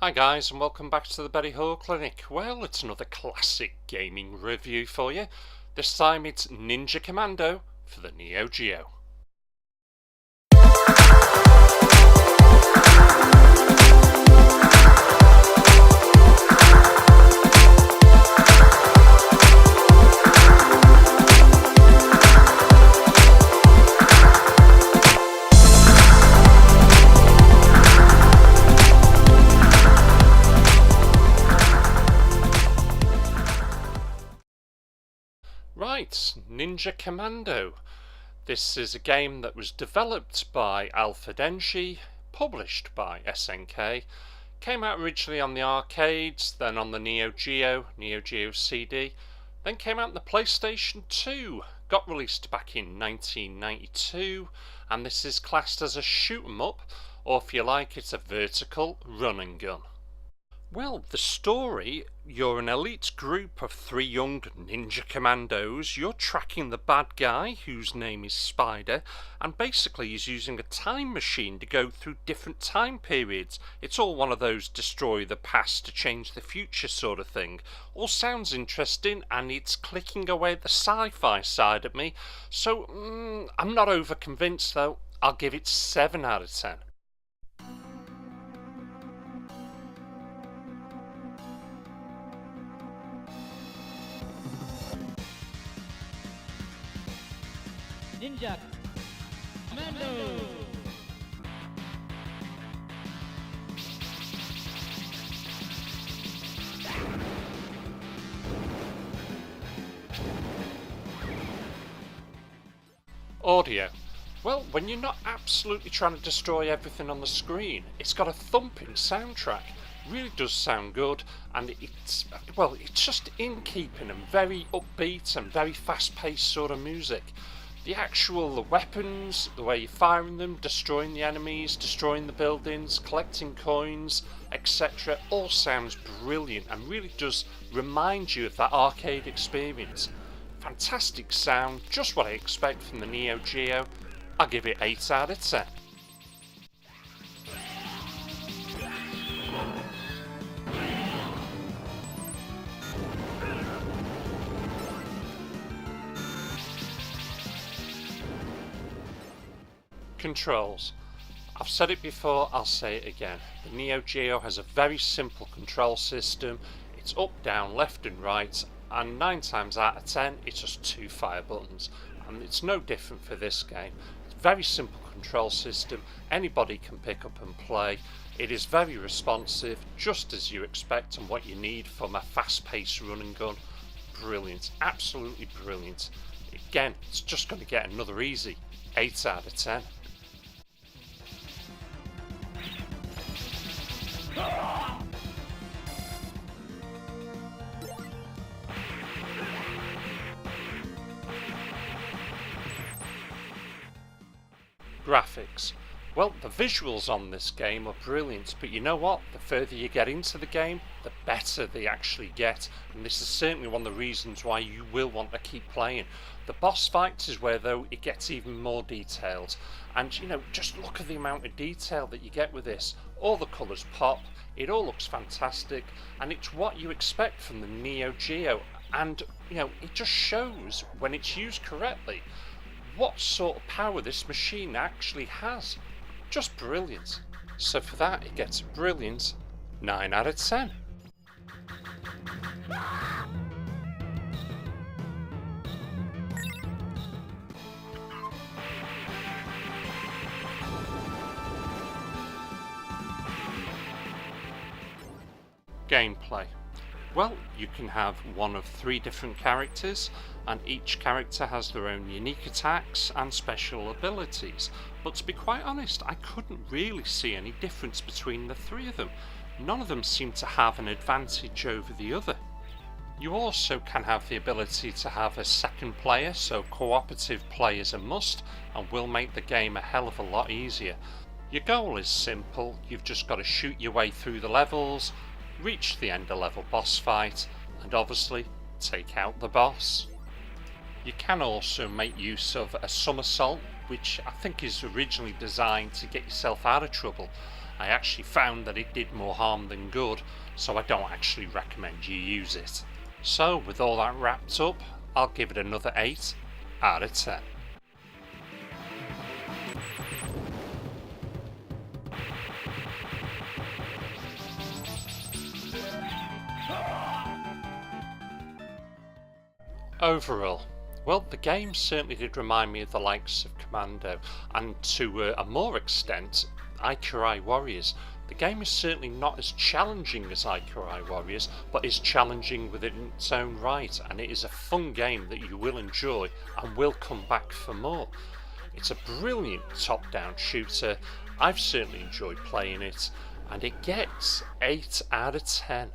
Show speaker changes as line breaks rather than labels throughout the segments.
Hi guys, and welcome back to the Betty Hall Clinic. Well, it's another classic gaming review for you. This time it's Ninja Commando for the Neo Geo. Right, Ninja Commando. This is a game that was developed by Alpha Denshi, published by SNK, came out originally on the arcades, then on the Neo Geo CD, then came out on the PlayStation 2, got released back in 1992, and this is classed as a shoot 'em up, or if you like, it's a vertical run and gun. Well, the story, you're an elite group of 3 young ninja commandos. You're tracking the bad guy, whose name is Spider, and basically he's using a time machine to go through different time periods. It's all one of those destroy the past to change the future sort of thing. All sounds interesting, and it's clicking away at the sci-fi side of me, so I'm not over convinced though. I'll give it 7 out of 10.
Ninja Commando.
Audio. Well, when you're not absolutely trying to destroy everything on the screen, it's got a thumping soundtrack. Really does sound good, and it's just in keeping and very upbeat and very fast-paced sort of music. The weapons, the way you're firing them, destroying the enemies, destroying the buildings, collecting coins, etc. all sounds brilliant and really does remind you of that arcade experience. Fantastic sound, just what I expect from the Neo Geo. I'll give it 8 out of 10. Controls. I've said it before, I'll say it again. The Neo Geo has a very simple control system. It's up, down, left and right, and 9 times out of 10 it's just 2 fire buttons, and it's no different for this game. It's a very simple control system, anybody can pick up and play. It is very responsive, just as you expect and what you need from a fast-paced run and gun. Brilliant, absolutely brilliant. Again, it's just going to get another easy 8 out of 10. Graphics. Well, the visuals on this game are brilliant, but you know what? The further you get into the game, the better they actually get, and this is certainly one of the reasons why you will want to keep playing. The boss fights is where, though, it gets even more detailed, and just look at the amount of detail that you get with this. All the colours pop, it all looks fantastic, and it's what you expect from the Neo Geo, and it just shows, when it's used correctly, what sort of power this machine actually has. Just brilliant. So for that, it gets a brilliant 9 out of 10. Gameplay. Well, you can have one of 3 different characters, and each character has their own unique attacks and special abilities, but to be quite honest, I couldn't really see any difference between the 3 of them. None of them seem to have an advantage over the other. You also can have the ability to have a second player, so cooperative play is a must and will make the game a hell of a lot easier. Your goal is simple, you've just got to shoot your way through the levels, reach the end of level boss fight, and obviously take out the boss. You can also make use of a somersault, which I think is originally designed to get yourself out of trouble, I actually found that it did more harm than good, so I don't actually recommend you use it. So with all that wrapped up, I'll give it another 8 out of 10. Overall, well, the game certainly did remind me of the likes of Commando, and to a more extent, Ikari Warriors. The game is certainly not as challenging as Ikari Warriors, but is challenging within its own right, and it is a fun game that you will enjoy and will come back for more. It's a brilliant top-down shooter. I've certainly enjoyed playing it, and it gets 8 out of 10.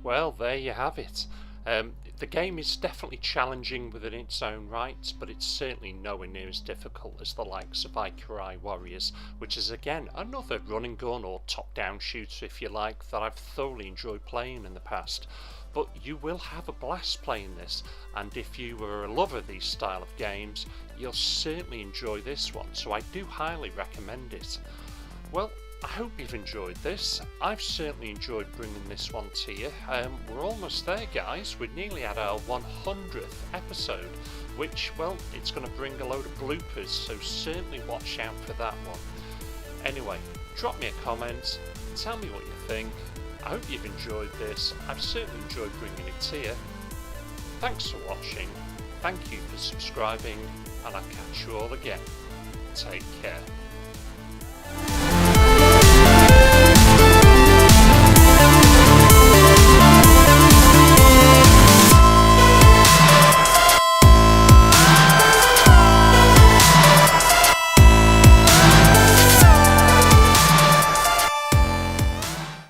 Well, there you have it. The game is definitely challenging within its own right, but it's certainly nowhere near as difficult as the likes of Ikari Warriors, which is again another run and gun or top-down shooter, if you like, that I've thoroughly enjoyed playing in the past. But you will have a blast playing this, and if you are a lover of these style of games, you'll certainly enjoy this one, so I do highly recommend it. Well, I hope you've enjoyed this. I've certainly enjoyed bringing this one to you. We're almost there, guys. We're nearly at our 100th episode, which, well, it's going to bring a load of bloopers, so certainly watch out for that one. Anyway, drop me a comment, tell me what you think. I hope you've enjoyed this. I've certainly enjoyed bringing it to you. Thanks for watching, thank you for subscribing, and I'll catch you all again. Take care.